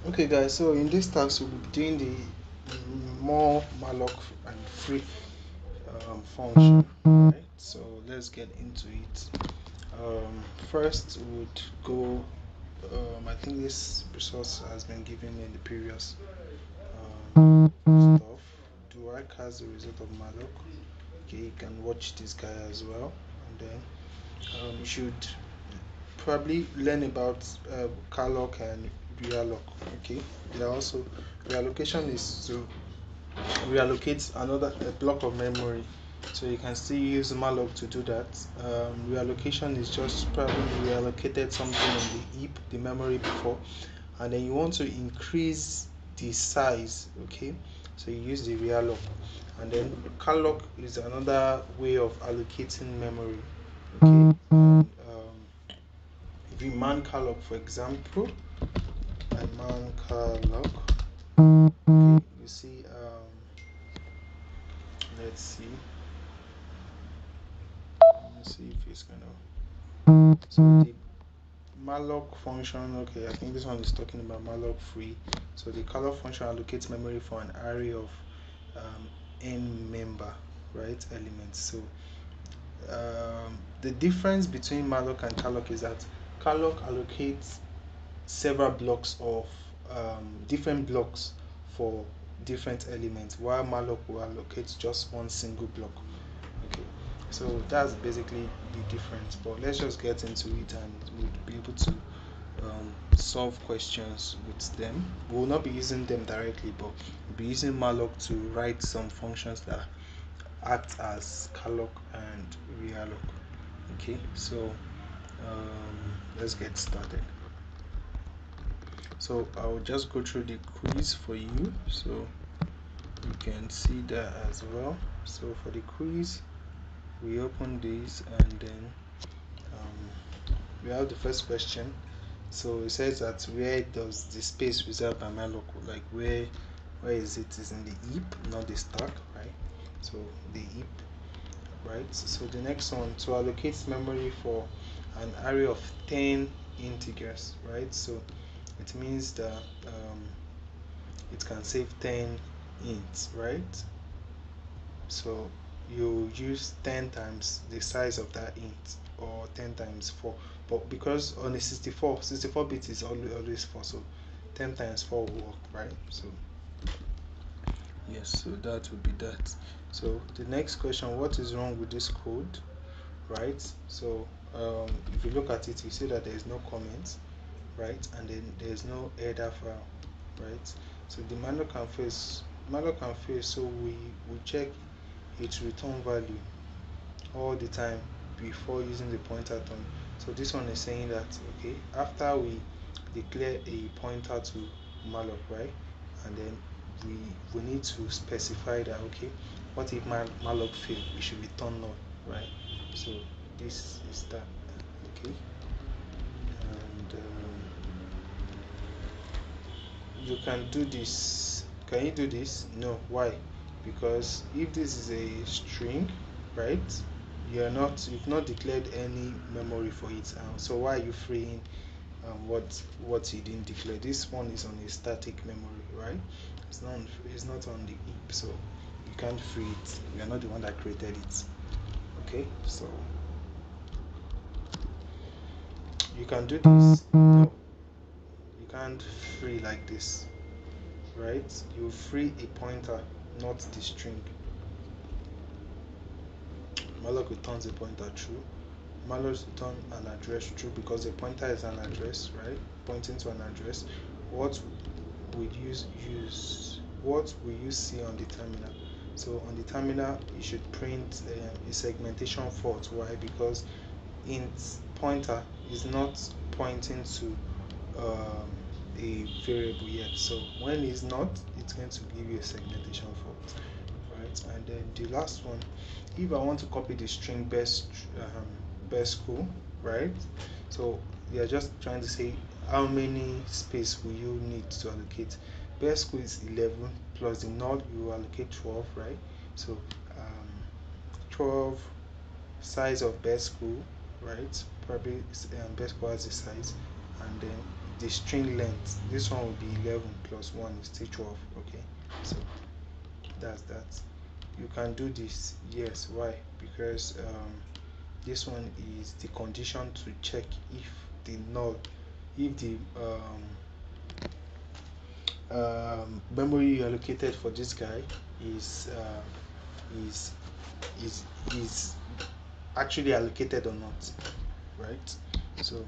Okay guys, so in this task we'll be doing the more malloc and free function, right? So let's get into it. First we would go, I think this resource has been given in the previous stuff. Do I cast the result of malloc? Okay, you can watch this guy as well, and then you should probably learn about calloc and realloc. Okay, they are also, reallocation is to reallocate another a block of memory, so you can still use malloc to do that. Reallocation is just probably reallocated something in the heap, the memory before, and then you want to increase the size. Okay, so you use the realloc. And then calloc is another way of allocating memory. Okay, if you man calloc, for example, I man calloc. Okay, you see, let's see. Let's see if it's gonna. So the malloc function. Okay, I think this one is talking about malloc free. So the calloc function allocates memory for an array of n member, right, elements. So the difference between malloc and calloc is that calloc allocates several blocks of different blocks for different elements, while malloc will allocate just one single block. Okay, so that's basically the difference, but let's just get into it and we'll be able to solve questions with them. We will not be using them directly, but we'll be using malloc to write some functions that act as calloc and realloc. Okay, so let's get started. So I'll just go through the quiz for you so you can see that as well. So for the quiz, we open this and then we have the first question. So it says that where does the space reserved by malloc, like where is it? Is in the heap, not the stack, right? So the heap, right? So the next one, to allocate memory for an array of 10 integers, right? So it means that it can save 10 ints, right? So you use 10 times the size of that int, or 10 times 4, but because on a 64 bit is always 4, so 10 times 4 will work, right? So yes, so that would be that. So the next question, what is wrong with this code, right? So if you look at it, you see that there is no comment, right? And then there is no header file, right? So the malloc can fail, so we check its return value all the time before using the pointer term. So this one is saying that, okay, after we declare a pointer to malloc, right, and then we need to specify that, okay, what if malloc fail, we should return null, right? So this is that. Okay, and you can do this. Can you do this? No. Why? Because if this is a string, right, you've not declared any memory for it, so why are you freeing what you didn't declare? This one is on a static memory, right? It's not on the heap, so you can't free it. You are not the one that created it. Okay, so you can do this. No, you can't free like this, right? You free a pointer, not the string. Malloc returns a pointer true. Malloc returns an address true because a pointer is an address, right? Pointing to an address. What would what will you see on the terminal? So on the terminal, you should print a segmentation fault. Why? Because int pointer is not pointing to a variable yet. So when it's not, it's going to give you a segmentation fault, right? And then the last one, if I want to copy the string best school, right? So they are just trying to say how many space will you need to allocate. Best school is 11 plus the null, you allocate 12, right? So 12 size of best school, right? Probably best school has the size, and then the string length. This one will be 11 plus 1 is still 12. Okay, so that's that. You can do this. Yes, why? Because this one is the condition to check if the null, if the memory you allocated for this guy is is is actually allocated or not, right? So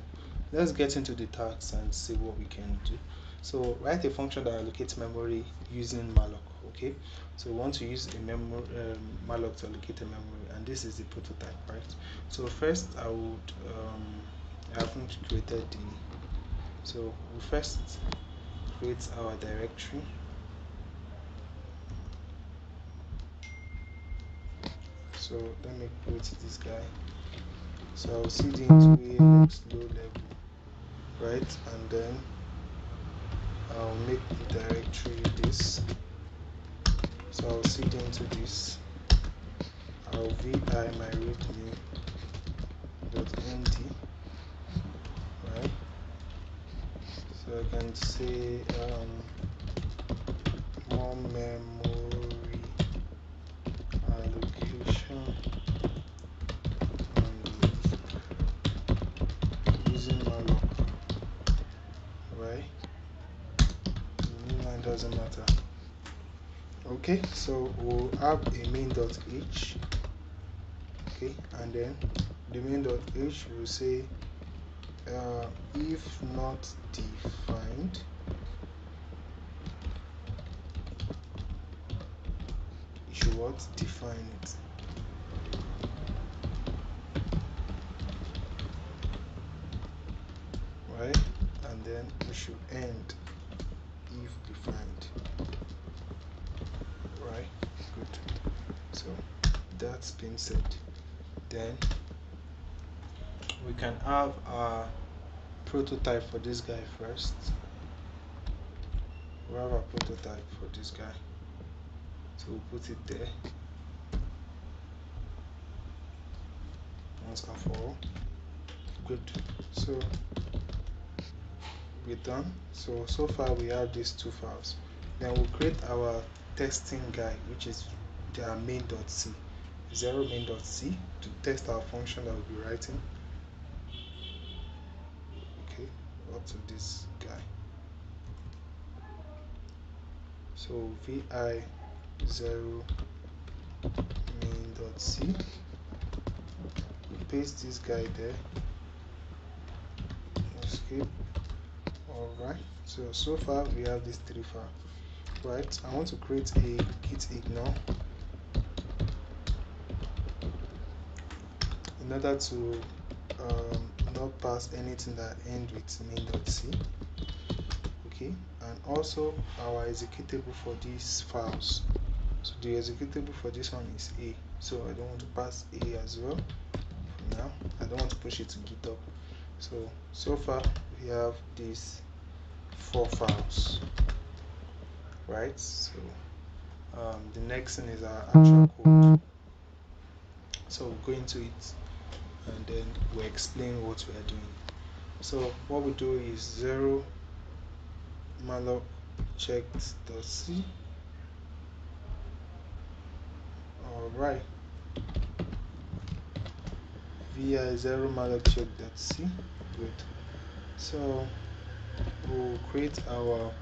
let's get into the task and see what we can do. So write a function that allocates memory using malloc. Okay, so we want to use a malloc to allocate a memory, and this is the prototype, right? So first I haven't created the, so we first create our directory. So let me create this guy. So I'll cd into ALX low level, right? And then I'll make the directory this. So I'll cd into this. I'll vi my readme dot nd, right? So I can say more memory allocation using malloc, right? The new line doesn't matter. Okay, so we'll have a main.h. Okay, and then the main.h will say if not defined, you should what? Define it. Right? And then we should end if defined. Right? Good. So that's been said. Then we can have our prototype for this guy first. We have a prototype for this guy. So we'll put it there. Once and for all. Good. So we're done. So far we have these two files. Then we'll create our testing guy, which is the main.c, 0 main.c, to test our function that we'll be writing. Okay, up to this guy. So vi 0 main.c, we paste this guy there. Escape. Alright, so far we have these three files. Right, I want to create a git ignore in order to not pass anything that ends with main.c. Okay, and also our executable for these files. So the executable for this one is a, so I don't want to pass a as well for now. I don't want to push it to GitHub. So far we have these 4 files, right? So the next thing is our actual code. So we'll go into it and then we'll explain what we are doing. So what we do is 0 malloc checked.c. Alright, vi 0 malloc check.c. Good. So we'll create our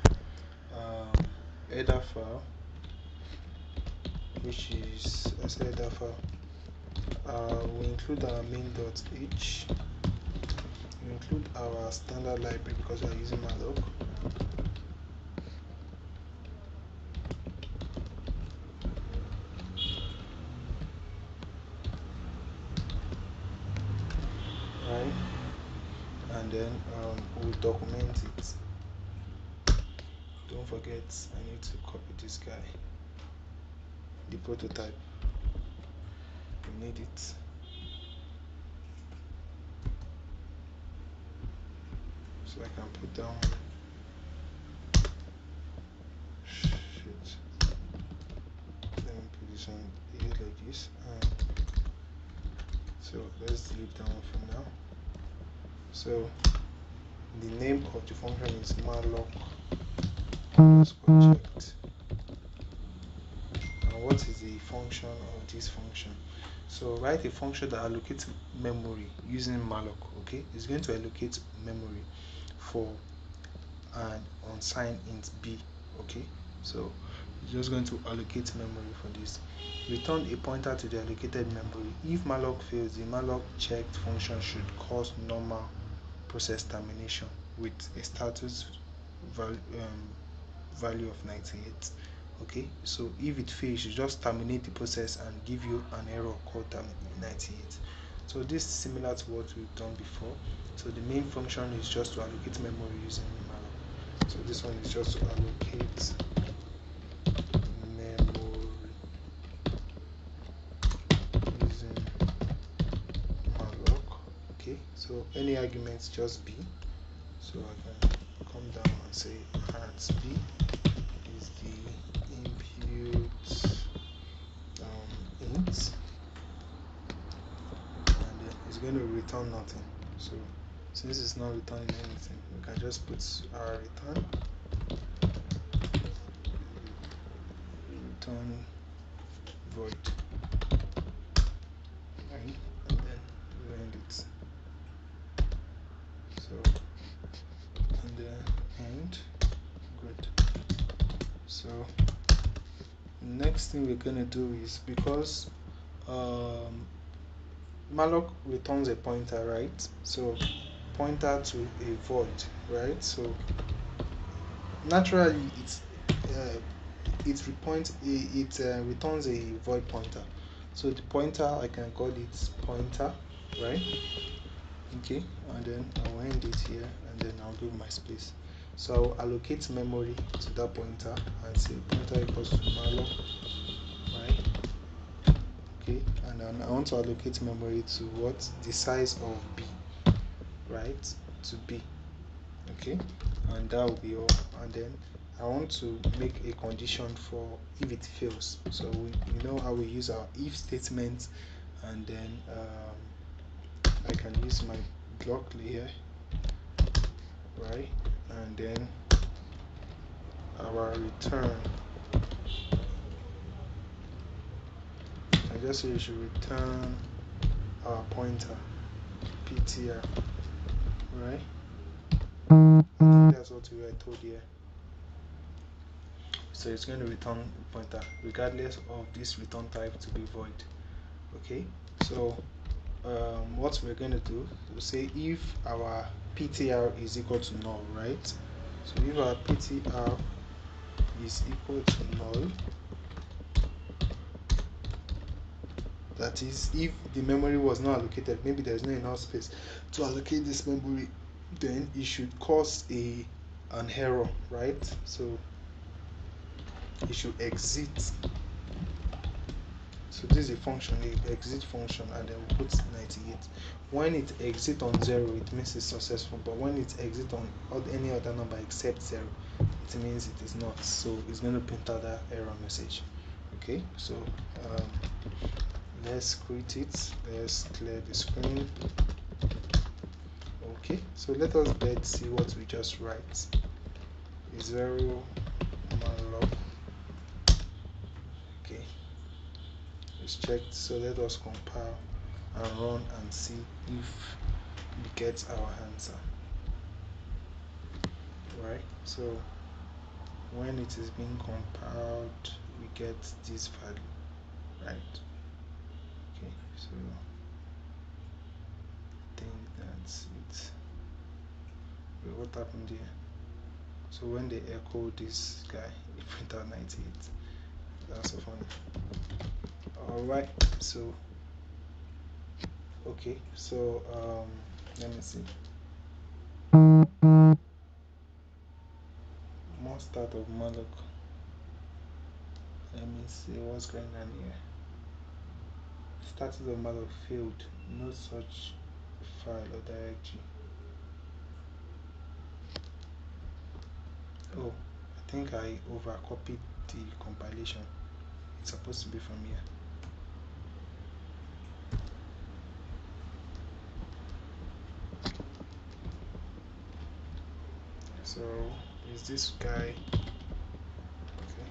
header file, which is as header file. We include our main.h. We include our standard library because we are using malloc. Right, and then we'll document it. Don't forget, I need to copy this guy, the prototype. We need it. So I can put down shit. Let me put this on here like this. So let's delete that one for now. So The name of the function is malloc checked. And what is the function of this function? So write a function that allocates memory using malloc. Okay, it's going to allocate memory for an unsigned int b. Okay, so it's just going to allocate memory for this. Return a pointer to the allocated memory. If malloc fails, the malloc checked function should cause normal process termination with a status value of 98. Okay, so if it fails, you just terminate the process and give you an error called 98. So this is similar to what we've done before. So the main function is just to allocate memory using malloc. So this one is just to allocate memory using malloc. Okay, so any arguments just b. So I can come down and say at b is the input int, and then it's going to return nothing. So since it's not returning anything, we can just put our return void, right? And then we end it. So and then end. Good. So next thing we're gonna do is, because malloc returns a pointer, right? So pointer to a void, right? So naturally it returns a void pointer. So the pointer, I can call it pointer, right? Okay, and then I'll end it here, and then I'll give my space. So I'll allocate memory to that pointer and say pointer equals to malloc, right? Okay, and then I want to allocate memory to what? The size of b, right? To b. Okay, and that will be all. And then I want to make a condition for if it fails. So we know how we use our if statement, and then I can use my block layer, right? And then our return, I just say you should return our pointer ptr, right? I think that's what we were told here. So it's going to return pointer regardless of this return type to be void. Okay, so what we're going to do, we'll say if our ptr is equal to null, right? So if our ptr is equal to null, that is, if the memory was not allocated, maybe there's not enough space to allocate this memory, then it should cause an error, right? So it should exit. So this is a function, a exit function, and then we put 98. When it exits on 0, it means it's successful, but when it exits on any other number except 0, it means it is not. So it's going to print out that error message. Okay, so let's quit it. Let's clear the screen. Okay, so let us see what we just write. 0 malloc. Okay, it's checked. So let us compile and run and see if we get our answer. Right, so when it is being compiled, we get this value, right? Okay, so I think that's it. Wait, what happened here? So when they echo this guy, it print out 98. That's so funny. Alright, so okay, so let me see. More start of malloc. Let me see what's going on here. Status of malloc failed. No such file or directory. Oh, I think I overcopied the compilation. It's supposed to be from here. So is this guy okay?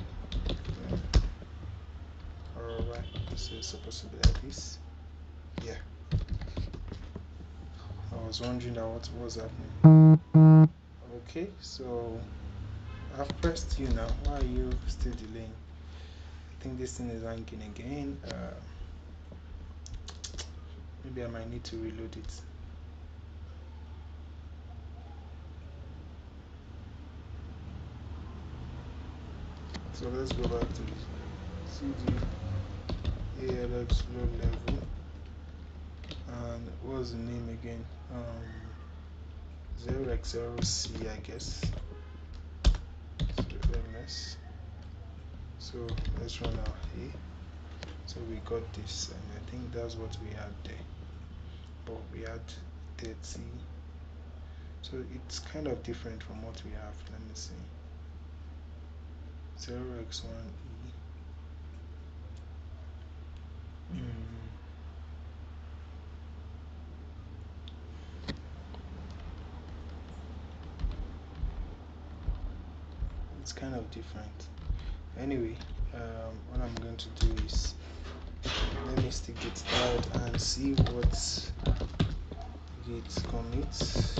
Alright, so it's supposed to be like this. Yeah, I was wondering that what was happening. Okay, so I've pressed you now. Why are you still delaying? I think this thing is hanging again. Maybe I might need to reload it. So let's go back to CD ALX low level. And what was the name again? 0x0C, I guess. So MS. So let's run our A. So we got this, and I think that's what we had there. But we had 30. So it's kind of different from what we have. Let me see. 0x1E. It's kind of different. Anyway, what I'm going to do is let me stick it out and see what git commits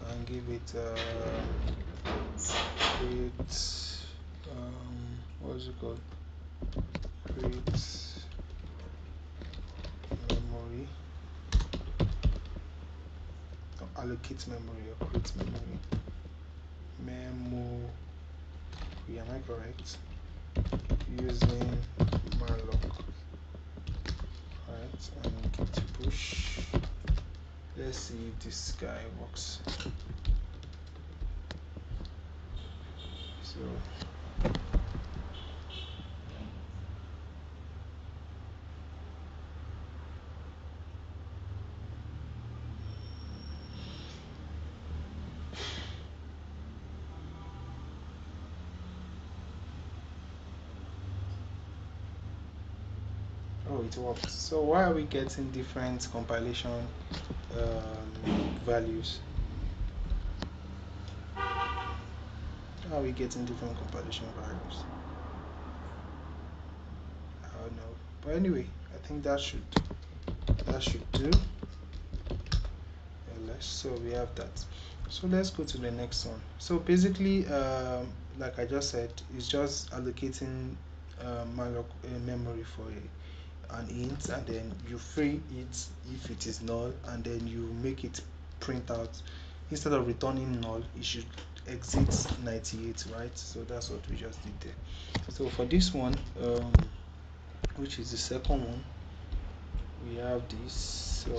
and give it create what is it called, create memory, or allocate memory, or create memory, memory, am I correct, using malloc. Right, and git push. Let's see if this guy works. So oh, it works. So why are we getting different compilation values? How are we getting different compilation values? I don't know. But anyway, I think that should do. So we have that. So let's go to the next one. So basically, like I just said, it's just allocating malloc memory for an int, and then you free it if it is null, and then you make it print out. Instead of returning null, it should exit 98, right? So that's what we just did there. So for this one, which is the second one, we have this. So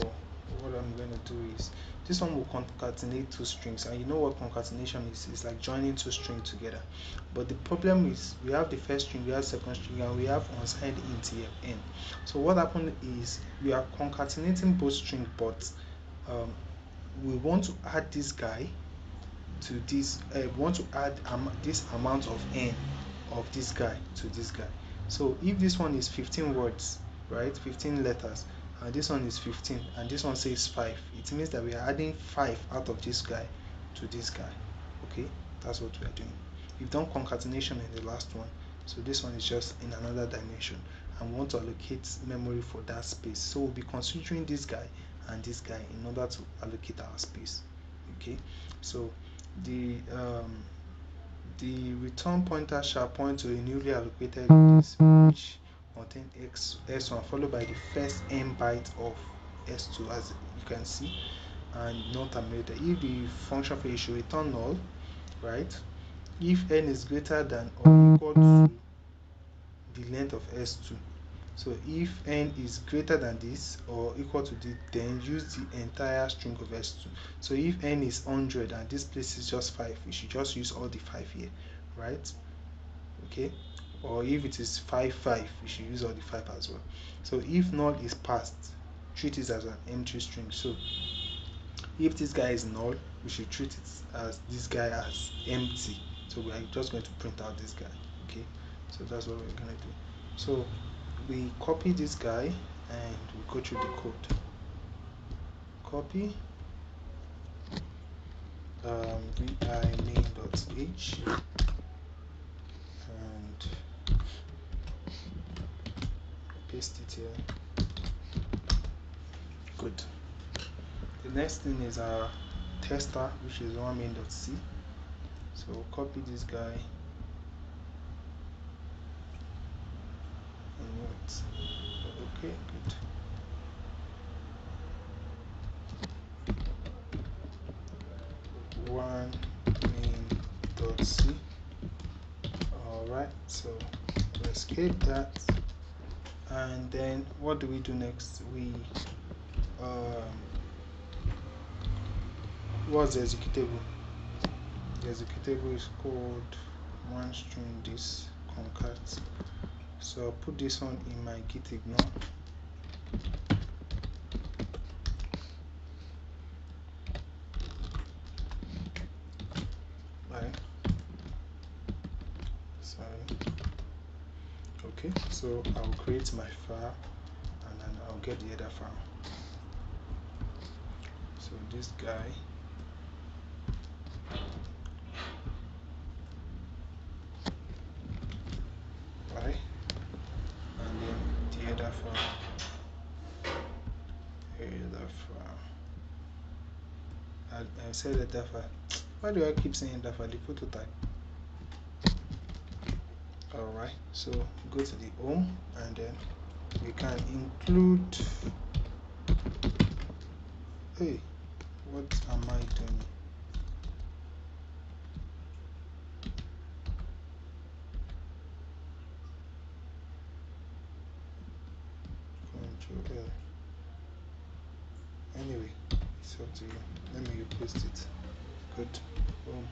what I'm going to do is, this one will concatenate two strings, and you know what concatenation is? It's like joining two strings together. But the problem is, we have the first string, we have second string, and we have unsigned int here n. So what happened is, we are concatenating both strings, but we want to add this guy to this. We want to add this amount of n of this guy to this guy. So if this one is 15 words, right, 15 letters, and this one is 15, and this one says 5, it means that we are adding 5 out of this guy to this guy. Okay, that's what we are doing. We've done concatenation in the last one, so this one is just in another dimension, and we want to allocate memory for that space. So we'll be considering this guy and this guy in order to allocate our space. Okay, so the return pointer shall point to a newly allocated list which contain s1 followed by the first n byte of s2, as you can see, and not terminated. If the function for should return null, right, if n is greater than or equal to the length of s2. So if n is greater than this or equal to this, then use the entire string of s2. So if n is 100 and this place is just 5, we should just use all the 5 here, right? Okay, or if it is 5 5, we should use all the 5 as well. So if null is passed, treat it as an empty string. So if this guy is null, we should treat it as this guy as empty. So we are just going to print out this guy. Okay, so that's what we're going to do. So we copy this guy and we go through the code. Copy, vi main.h and paste it here. Good. The next thing is our tester, which is one main.c. So copy this guy and what? Okay, good. One main.c. Alright, so escape that, and then what do we do next? We what's the executable? The executable is called one string this concat. So I'll put this one in my git ignore. Right. Sorry. Okay, so I'll create my file and then I'll get the other file. So this guy, right, and then the other file, I said the file. Why do I keep saying that file? The prototype. Alright, so go to the home and then we can include, hey, what am I doing? Control L. Anyway, it's up to you. Let me paste it. Good. Boom.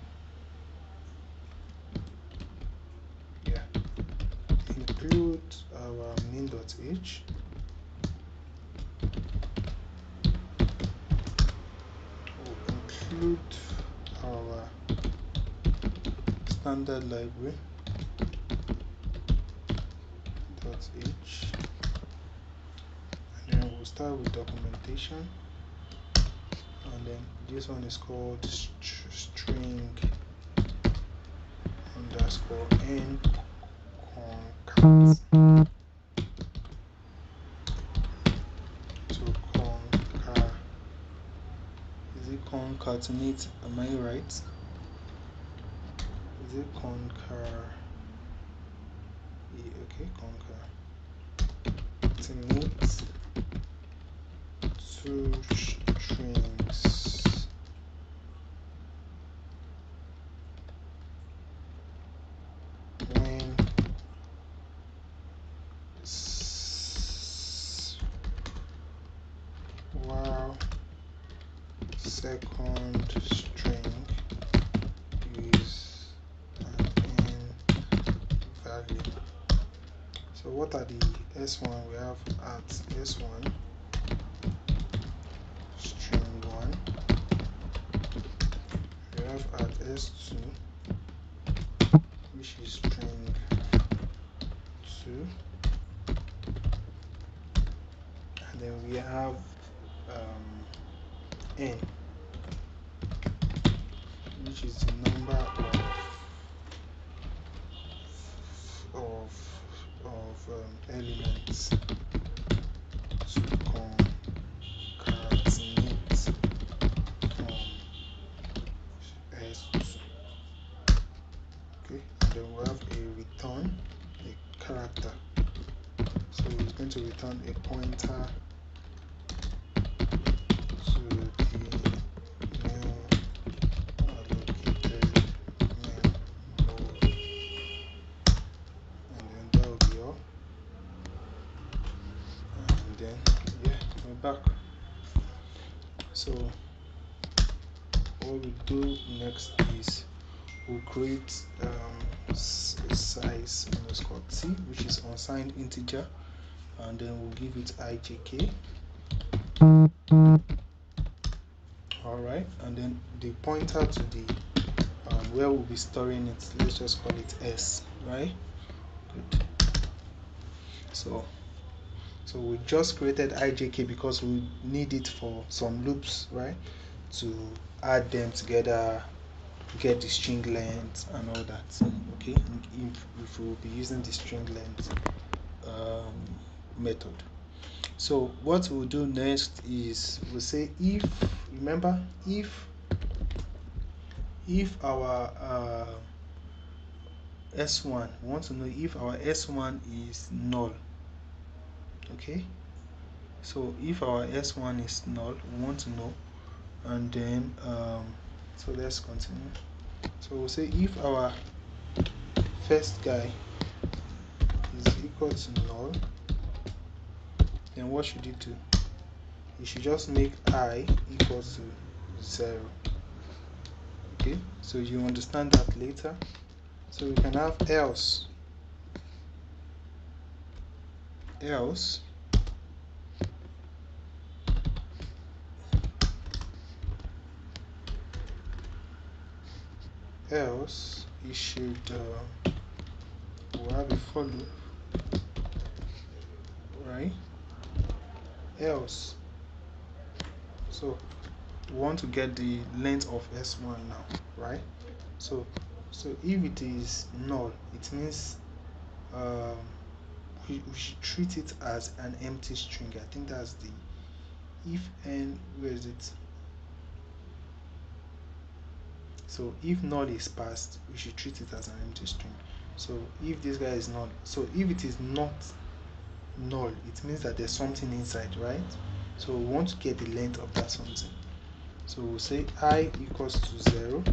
Yeah. Include our main.h. Include our standard library .h, and then we'll start with documentation, and then this one is called string underscore n concat. So is it concatenate? Am I right? Is it okay, concatenate two strings when while second string is an n value. So what are the S1? We have at S1 string 1, we have at S2 which is string 2, and then we have n, which is the number of elements to concatenate from S2. Okay, and then we have a return, a character. So it's going to return a pointer to the new allocated main node, and then that will be all. And then yeah, we're back. So what we do next is we'll create size underscore t, which is unsigned integer, and then we'll give it ijk. Alright, and then the pointer to the where we'll be storing it, let's just call it s, right? Good. So we just created ijk because we need it for some loops, right, to add them together, get the string length and all that. Okay, if we'll be using the string length method. So what we'll do next is we'll say if, remember, if our S1, we want to know if our S1 is null. Okay, so if our S1 is null, we want to know, and then so let's continue. So we'll say if our first guy is equal to null, then what should you do? You should just make I equal to 0. Okay, so you understand that later. So we can have else you should we'll have a for loop, right? Else, so we want to get the length of S1 now, right? So if it is null, it means we should treat it as an empty string. I think that's the if n, where is it? So if null is passed, we should treat it as an empty string. So if this guy is null, so if it is not null, it means that there's something inside, right? So we want to get the length of that something. So we'll say I equals to 0.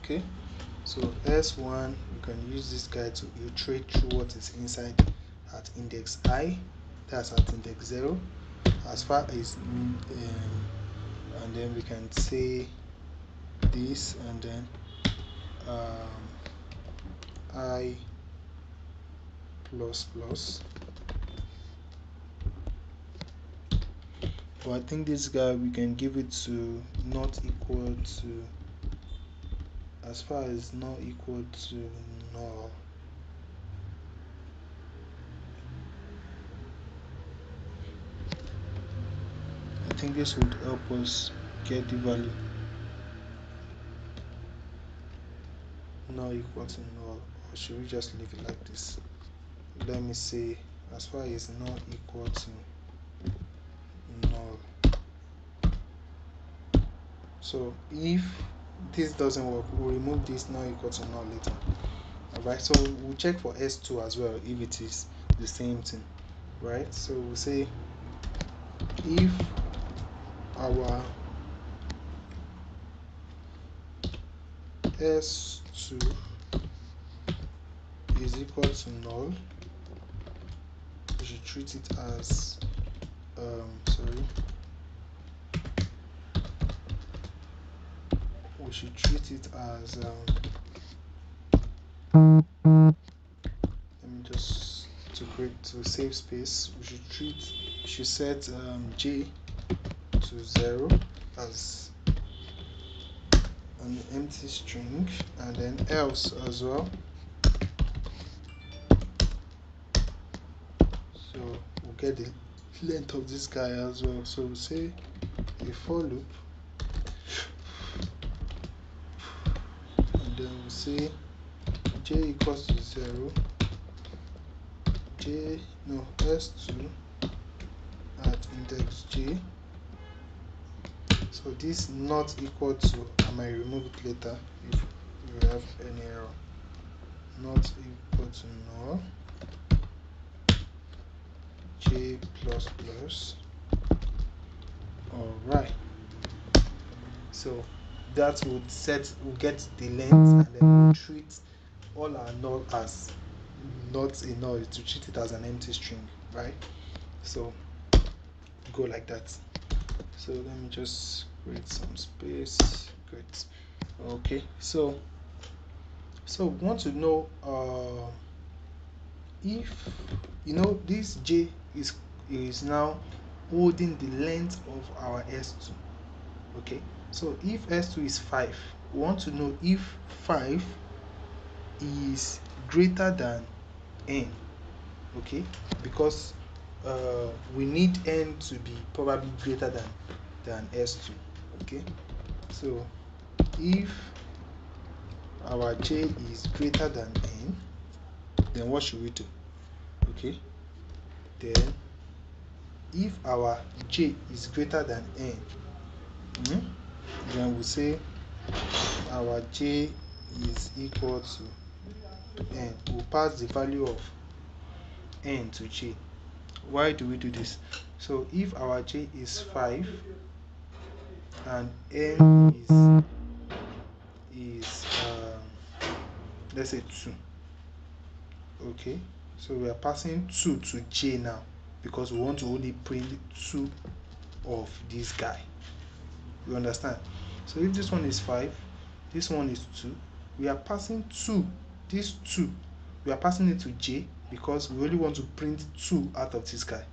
Okay, so S1, you can use this guy to iterate through what is inside at index I, that's at index 0, as far as and then we can say this, and then I plus plus. But I think this guy we can give it to not equal to, as far as not equal to null. I think this would help us get the value not equal to null. Or should we just leave it like this? Let me say as far as not equal to null. So if this doesn't work, we'll remove this not equal to null later. Alright, so we'll check for S2 as well if it is the same thing, right? So we'll say if our S2 is equal to null, we should treat it as we should treat it as let me just to save space, we should set j to 0 as an empty string, and then else as well. So we'll get the length of this guy as well. So we'll say a for loop, and then we'll say j equals to 0, s2 at index j. So this not equal to, I might remove it later if you have any error, not equal to null, j plus plus. Alright, so that would we'll get the length, and then we'll treat all our null as not a null, to treat it as an empty string, right? So go like that. So let me just create some space. Great. Okay, so we want to know if this j is now holding the length of our s2. Okay, so if s2 is 5, we want to know if 5 is greater than n. Okay, because we need n to be probably greater than s2. Okay, so if our j is greater than n, then what should we do? Okay, then if our j is greater than n, then we say our j is equal to n. We'll pass the value of n to j. Why do we do this? So if our j is 5 and n is let's say 2, okay, so we are passing 2 to j now because we want to only print 2 of this guy. You understand? So if this one is 5, this one is 2, we are passing 2, this 2, we are passing it to j because we only want to print 2 out of this guy.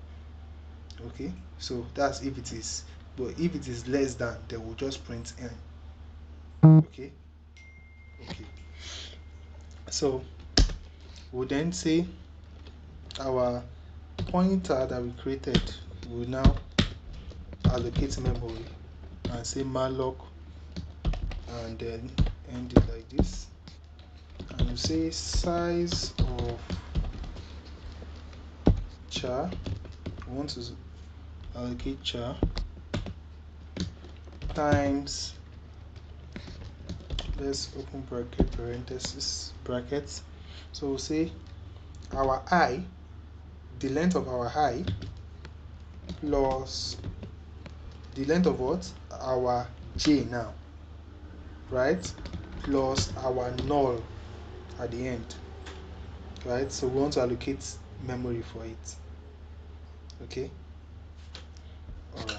Okay, so that's if it is, but if it is less than, then we'll just print n. Okay, so we'll then say our pointer that we created will now allocate memory and say malloc, and then end it like this, and we say size of char, we want to allocate char times, let's open bracket, parenthesis, brackets. So we'll say our I, the length of our I, plus the length of what? Our j now, right? Plus our null at the end, right? So we want to allocate memory for it. Okay, all right.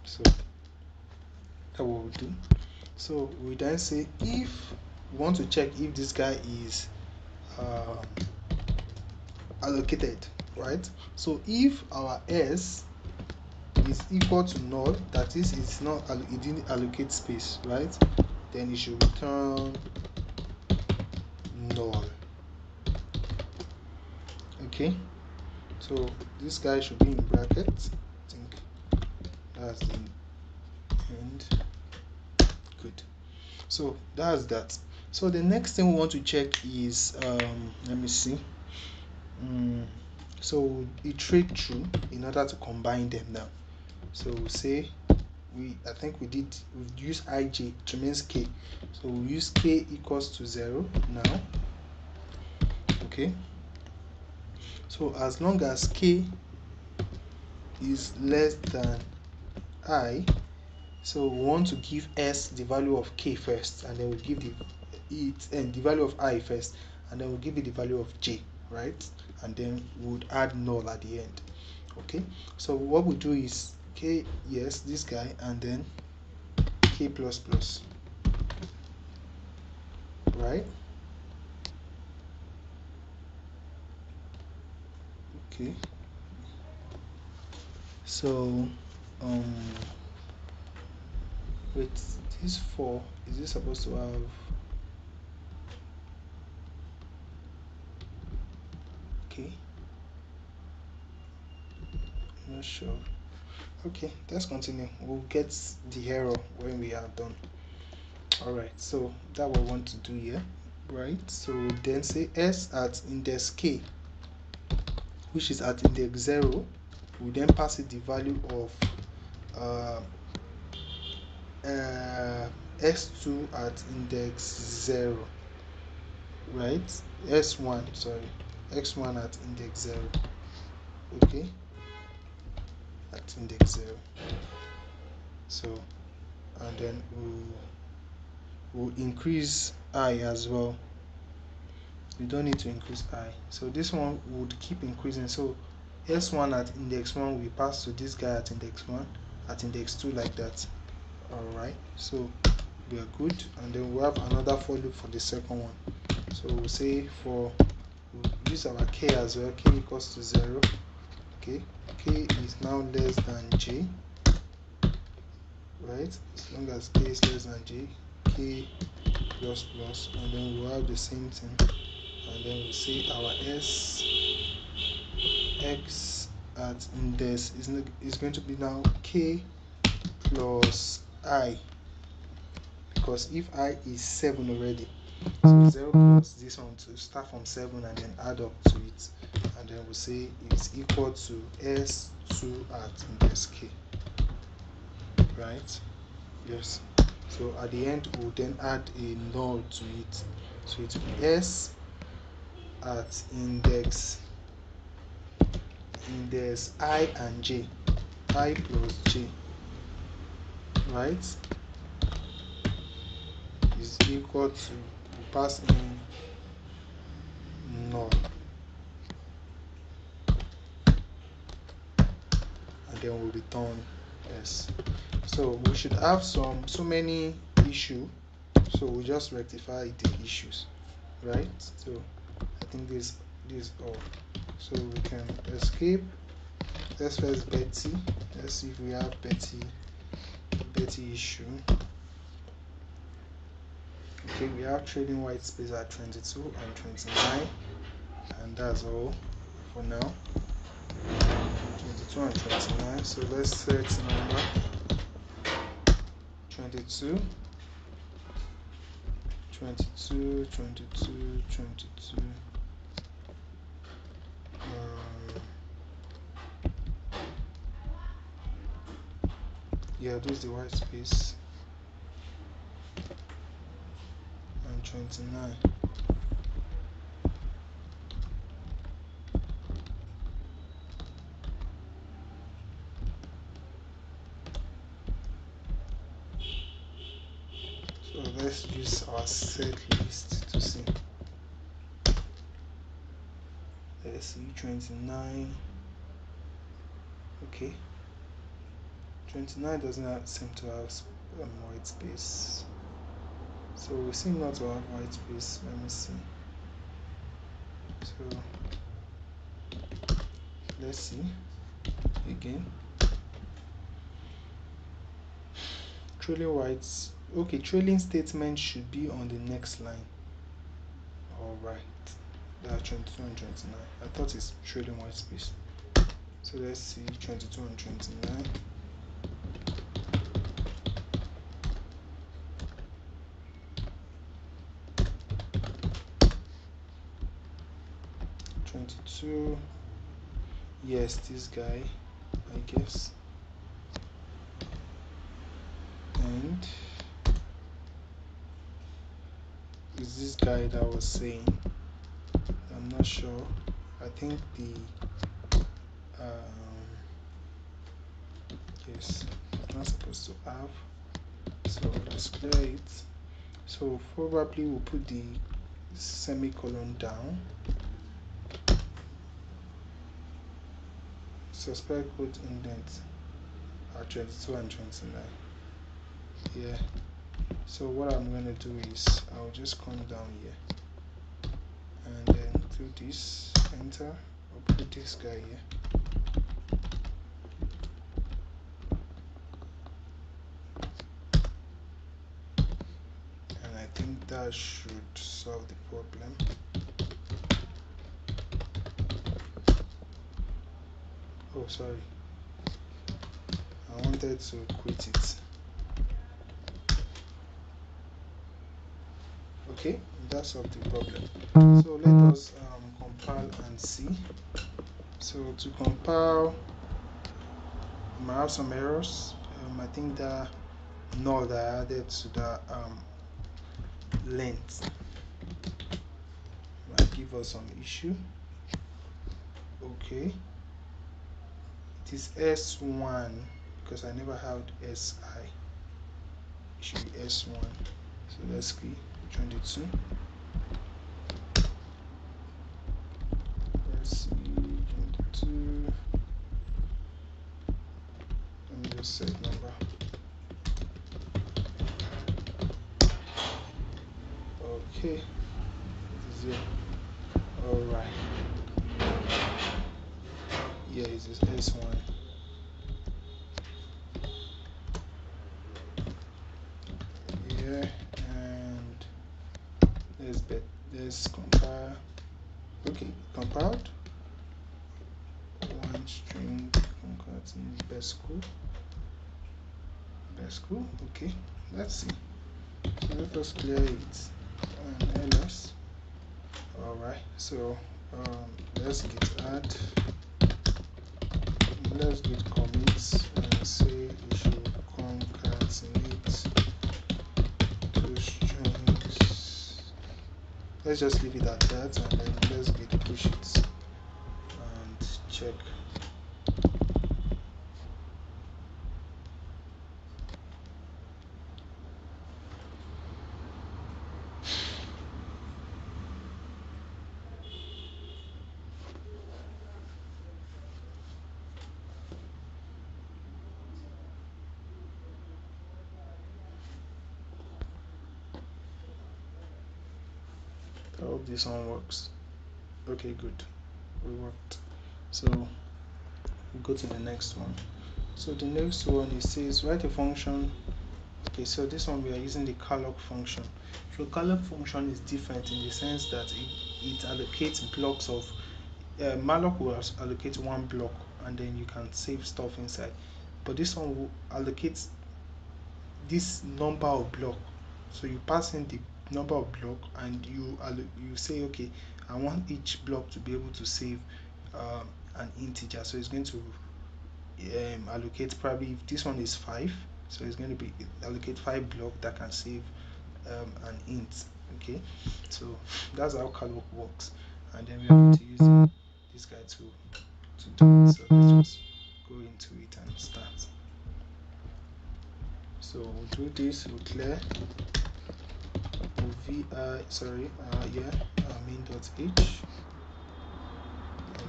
So that's what we do. So we then say if we want to check if this guy is allocated, right? So if our s is equal to null, that is, it's not, it didn't allocate space, right? Then it should return null. Okay, so this guy should be in brackets. I think that's the end. Good. So that's that. So the next thing we want to check is let me see. So we'll iterate through in order to combine them now. So we'll say I think we've used ij, which means k. So we'll use k equals to 0 now. Okay. So as long as k is less than I, so we want to give s the value of k first, and then we'll give the value of I first, and then we'll give it the value of j, right? And then we would add null at the end. Okay, so what we do is k, yes, this guy, and then k plus plus, right? Okay, so wait, this 4, is this supposed to have, okay, I'm not sure. Okay, let's continue. We'll get the error when we are done. All right, so that what we want to do here, right? So then say s at index k, which is at index 0. We then pass it the value of s2 at index 0, right? s1, sorry, x1 at index 0. Okay, at index 0. So, and then we'll increase I as well. You don't need to increase I. So this one would keep increasing. So s1 at index 1 we pass to this guy at index 1, at index 2, like that. Alright, so we are good. And then we'll have another for loop for the second one. So we'll say we'll use our k as well, k equals to 0. Okay, k is now less than j, right? As long as k is less than j, k plus plus, and then we'll have the same thing, and then we'll say our s x at index is going to be now k plus I, because if I is 7 already, so 0 plus this one to start from 7 and then add up to it, and then we'll say it's equal to S2 at index K, right? Yes. So at the end we'll then add a null to it, so it will be S at index I and J, I plus J, right, is equal to, we pass in null, and then we'll return S. So we should have so many issue, so we just rectify the issues, right? So I think this all. So we can escape. Let's first Betty. Let's see if we have Betty issue. Okay, we have trading white space at 22 and 29, and that's all for now. 22 and 29. So let's set number 22, 22, 22, 22. Yeah, this is the white space, and 29. So let's use our set list to see. Let's see, 29. Okay, 29 doesn't seem to have white space, so we seem not to have white space. Let me see. So let's see again. Trailing whites. Okay, trailing statement should be on the next line. All right, that's 22 and 29. I thought it's trailing white space. So let's see 22 and 29. 22. Yes, this guy, I guess. And is this guy that was saying? I'm not sure. I think the yes, I'm not supposed to have. So let's clear it. So probably we'll put the semicolon down. Suspect code indent at 22 and 29. Yeah. So what I'm going to do is I'll just come down here and then do this, enter. I'll put this guy here. And I think that should solve the problem. Oh, sorry. I wanted to quit it. Okay, that solved the problem. So let us compile and see. So to compile, we might have some errors. I think that null that I added to the length might give us some issue. Okay, it is S1 because I never had SI. It should be S1. So let's click 22. Let's see 22. Let me just set number. Okay, it is here. Alright. Yeah, it is S1. Yeah, and let's compile. Okay, compiled. One string concatenate best code. That's cool. Okay, let's see. So let us clear it and ls. Alright, so let's git add, let's git commit and say you should concatenate two strings. Let's just leave it at that, and then let's git push it and check. I hope this one works. Okay, good. We worked. So we go to the next one. So the next one, it says write a function. Okay, so this one we are using the malloc function. So malloc function is different in the sense that it allocates blocks of malloc will allocate one block and then you can save stuff inside. But this one will allocate this number of block. So you pass in the number of block and you say, okay, I want each block to be able to save an integer. So it's going to allocate, probably if this one is 5, so it's going to be allocate 5 block that can save an int. Okay, so that's how malloc works, and then we are going to use this guy to do it. So let's just go into it and start. So we'll do this, we'll clear, we'll main.h, and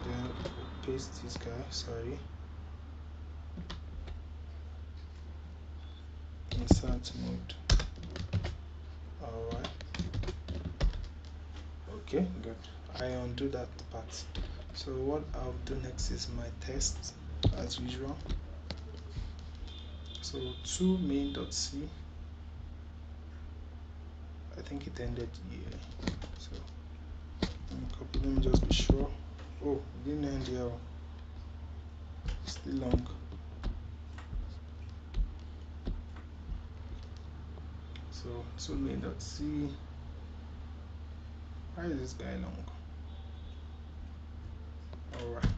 then we'll paste this guy, insert mode. Alright, okay, good. I undo that part. So what I'll do next is my test as usual. So to main.c, I think it ended here. So copy, let me just be sure. Oh, it didn't end here. It's still long. So to main.c, why is this guy long? Alright.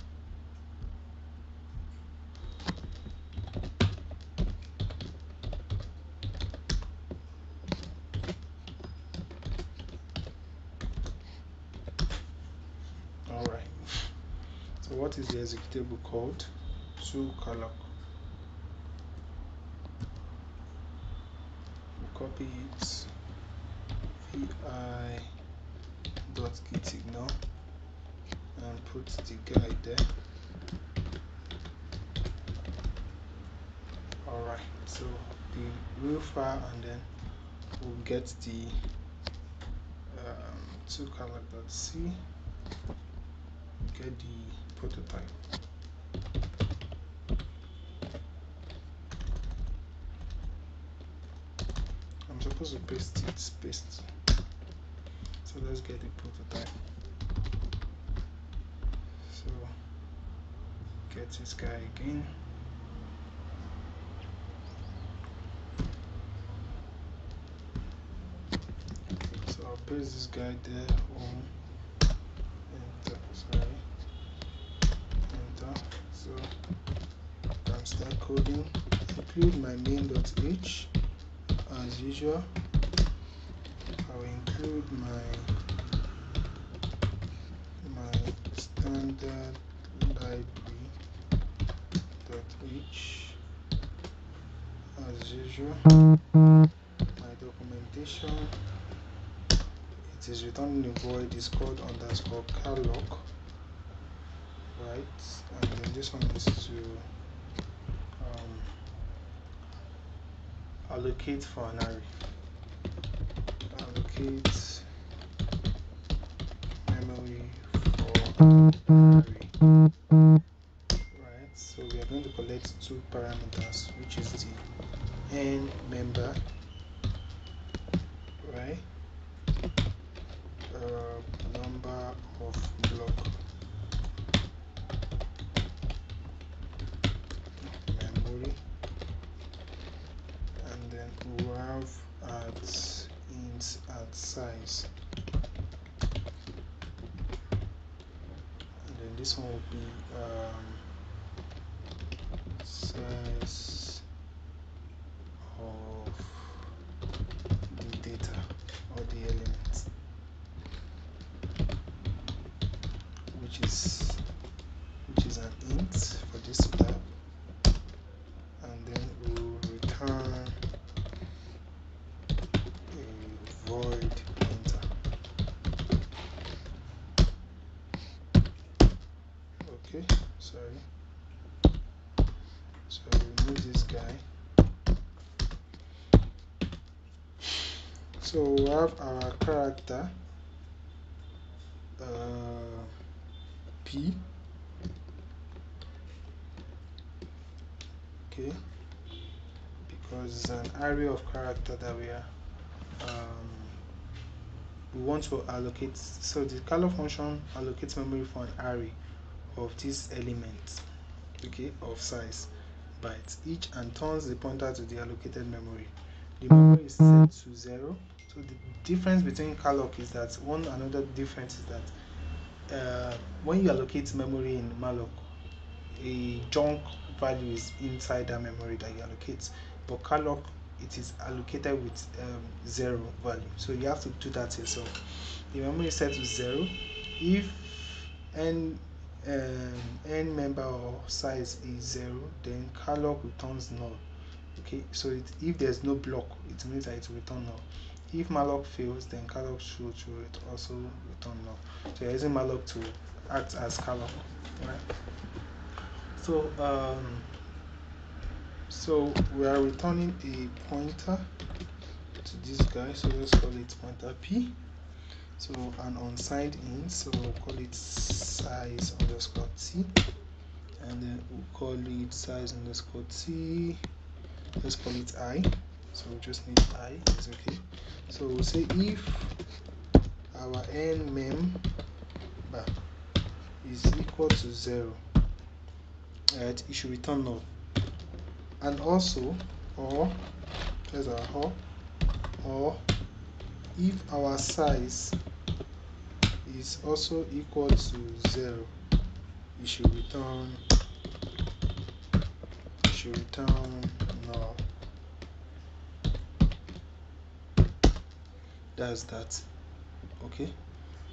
Alright. So what is the executable called? To malloc. We'll copy it. vi.gitignore and put the guy there. Alright, so the real file, and then we'll get the to malloc.c, get the prototype. I'm supposed to paste it, paste. So let's get the prototype. So get this guy again. So I'll paste this guy there on enter, enter. So I can start coding. Include my main.h as usual. I will include my standard library.h as usual. My documentation, it is returning a void, is called underscore malloc, right? And then this one is to allocate for an array. Allocate memory for an array. Right, so we are going to collect 2 parameters, which is the n member, right? Number of block memory, size, and then this one will be size of the data or the element, which is an int for this tab, and then we'll return a void pointer. Okay, sorry. So remove this guy. So we have our character P. Okay, because it's an array of character that we want to allocate. So the malloc function allocates memory for an array of these elements, okay, of size bytes each, and turns the pointer to the allocated memory. The memory is set to 0. So the difference between malloc is that another difference is that when you allocate memory in malloc, a chunk value is inside that memory that you allocate, but malloc, it is allocated with 0 value, so you have to do that yourself. The memory is set to 0 if n member or size is 0, then malloc returns null. Okay, so if there's no block, it means that it will return null. If malloc fails, then malloc should also return null. So you're using malloc to act as malloc, right? So we are returning a pointer to this guy, so let's call it pointer P. So an unsigned int, so we'll call it size underscore t, and then we'll call it size underscore t, let's call it I. So we just need I, is okay. So we'll say if our n member is equal to 0, right, it should return null. And also, or there's our or if our size is also equal to 0, it should return null. That's that. Okay,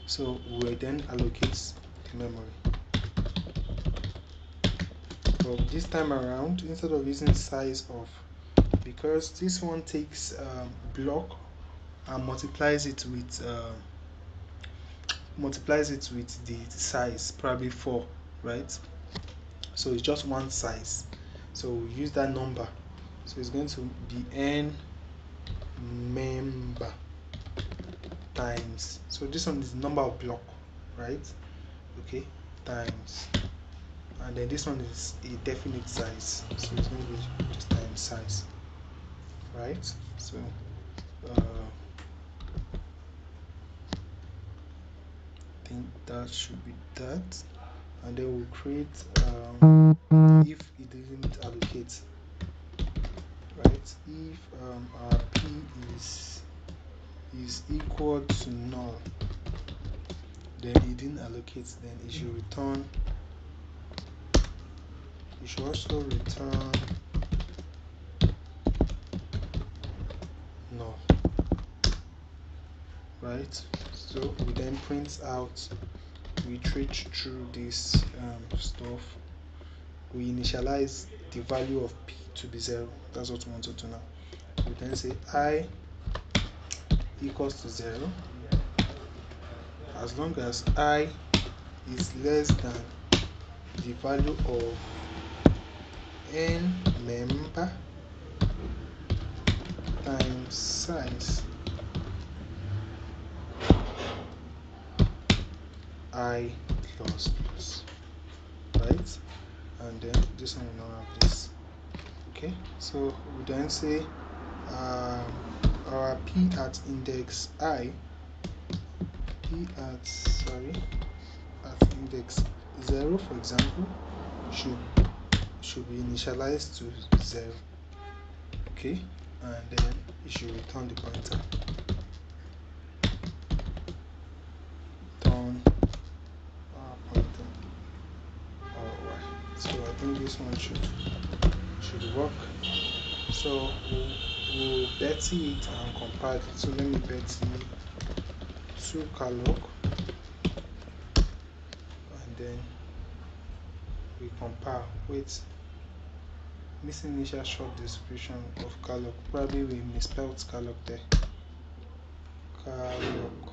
so we then allocate the memory. But this time around, instead of using size of, because this one takes block and multiplies it with the size, probably 4, right? So it's just one size, so we use that number, so it's going to be n member times, so this one is the number of block, right? Okay, times, and then this one is a definite size, so it's going to be times size, right? So I think that should be that, and then we'll create if it didn't allocate, right? If our P is equal to null, then it didn't allocate, then it should return, it should also return null, right? So we then print out, we iterate through this stuff, we initialize the value of P to be 0. That's what we want to do now. We then say I equals to 0 as long as I is less than the value of n member times size I plus plus, right? And then this one will now have this. Okay, so we then say our P at index I, at index 0, for example, should be initialized to 0. Okay, and then it should return the pointer. think this one should work. So we'll Betty it and compare it. So let me Betty to malloc, and then we compare with missing initial short description of malloc. Probably we misspelled malloc there. Malloc.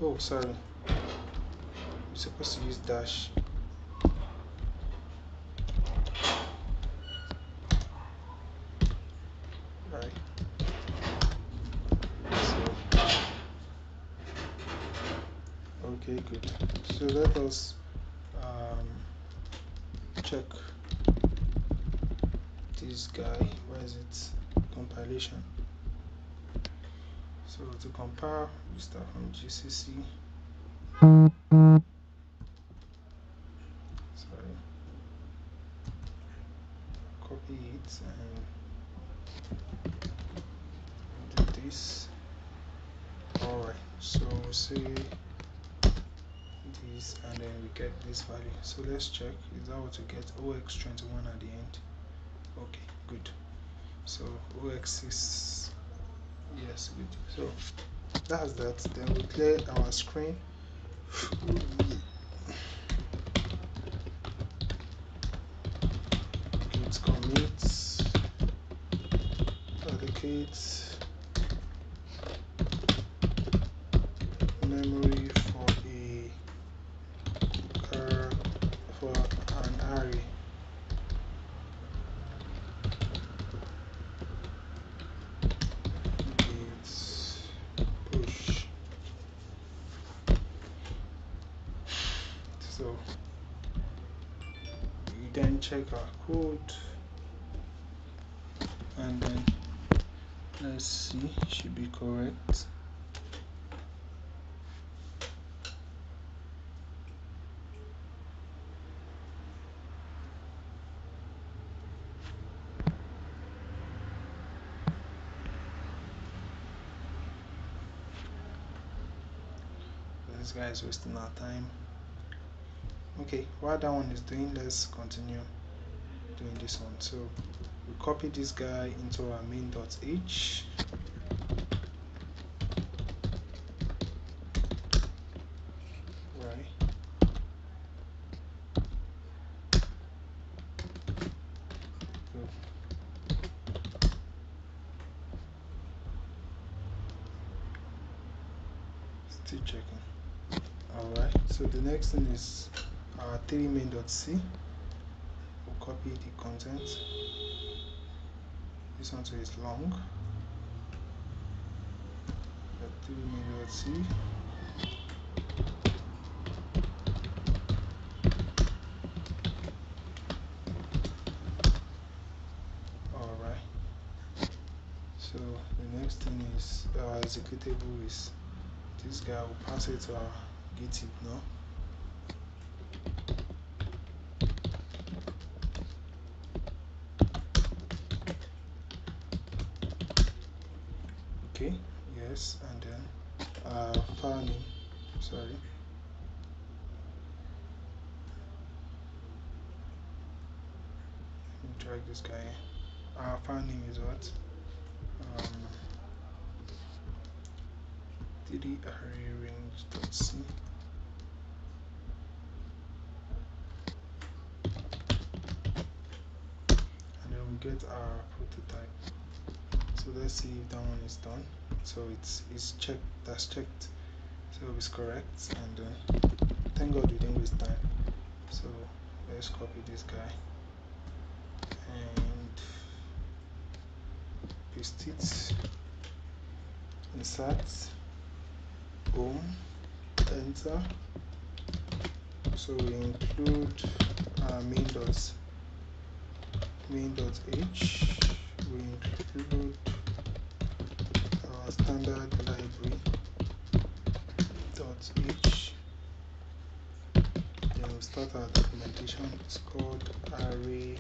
Oh, sorry. We're supposed to use dash. Right. So, okay, good. So let us check this guy. Where is it? Compilation. So to compare, we start from GCC. Sorry. Copy it and do this. Alright, so we'll say this and then we get this value. So let's check, is that what we get? OX21 at the end. Okay, good. So OX is, yes, good. So that's that. Then we clear our screen. Git commits, allocate memory for an array. Git push. So we then check our code and then let's see, should be correct. This guy is wasting our time. Okay, while that one is doing, let's continue doing this one. So we copy this guy into our main.h. Right. Good. Still checking. Alright, so the next thing is our 3 main.c. We'll copy the content. This one too is long. The 3 main.c. Alright. So the next thing is our executable is this guy. Will pass it to our github now. Okay, yes, and then file name, sorry. Let me drag this guy. Our file name is what? 3 array range.c. And then we get our prototype. So let's see if that one is done. So it's checked, that's checked, so it's correct. And thank God we didn't waste time. So let's copy this guy and paste it, insert, home, enter. So we include our main.h, we include our standard library .h. Then we start our documentation. It's called array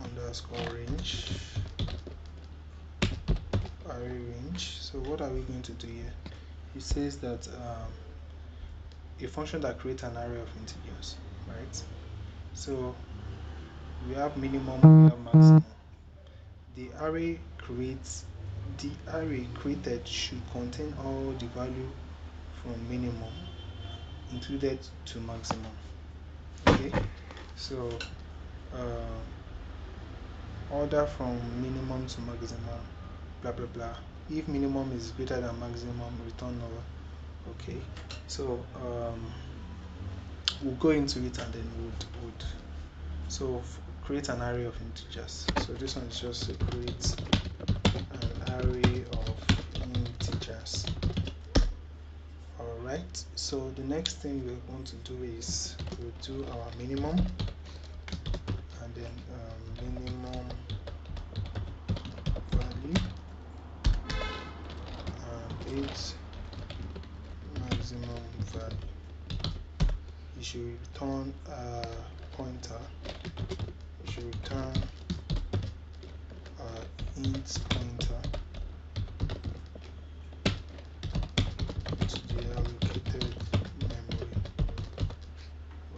underscore range. Array range. So what are we going to do here? It says that a function that creates an array of integers, right? So we have minimum, we have maximum. The array created should contain all the value from minimum included to maximum. Okay, so order from minimum to maximum, blah blah blah. If minimum is greater than maximum, return null. Okay, so we'll go into it and then would so create an array of integers. So this one is just to create an array of integers. Alright, so the next thing we want to do is we'll do our minimum, and then minimum value, and its maximum value. You should return a pointer. You should return int pointer to the allocated memory,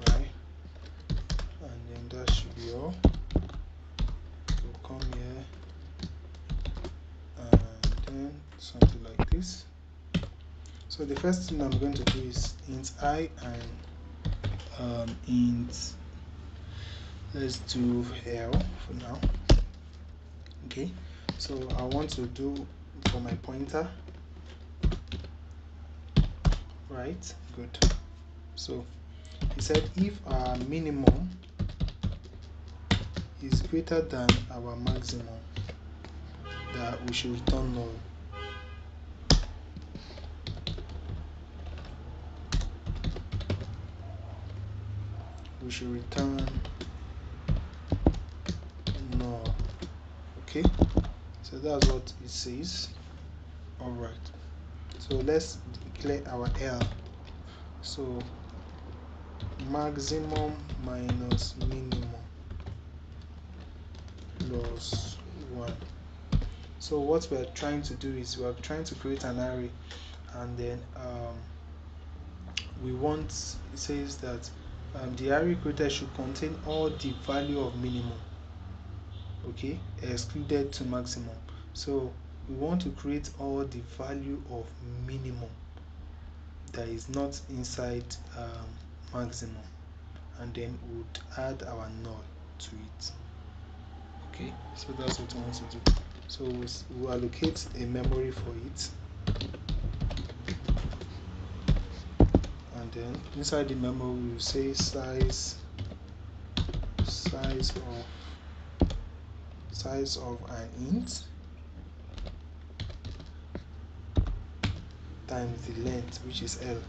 right? And then that should be all. So come here and then something like this. So the first thing I'm going to do is int I and int, let's do L for now. Okay, so I want to do for my pointer, right? Good. So he said if our minimum is greater than our maximum, that we should return null. We should return null. Okay, so that's what it says. All right, so let's declare our L. So maximum minus minimum plus 1. So what we're trying to do is we're trying to create an array, and then we want, it says that the array created should contain all the value of minimum, okay, excluded to maximum. So we want to create all the value of minimum that is not inside maximum, and then we would add our null to it. Okay, so that's what we want to do. So we'll allocate a memory for it, and then inside the memory we will say size of an int times the length, which is L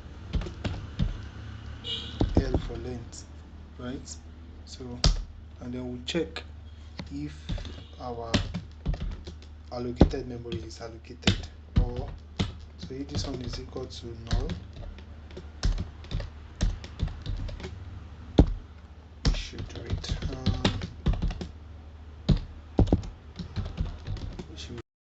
for length, right? So, and then we'll check if our allocated memory is allocated, or so if this one is equal to null,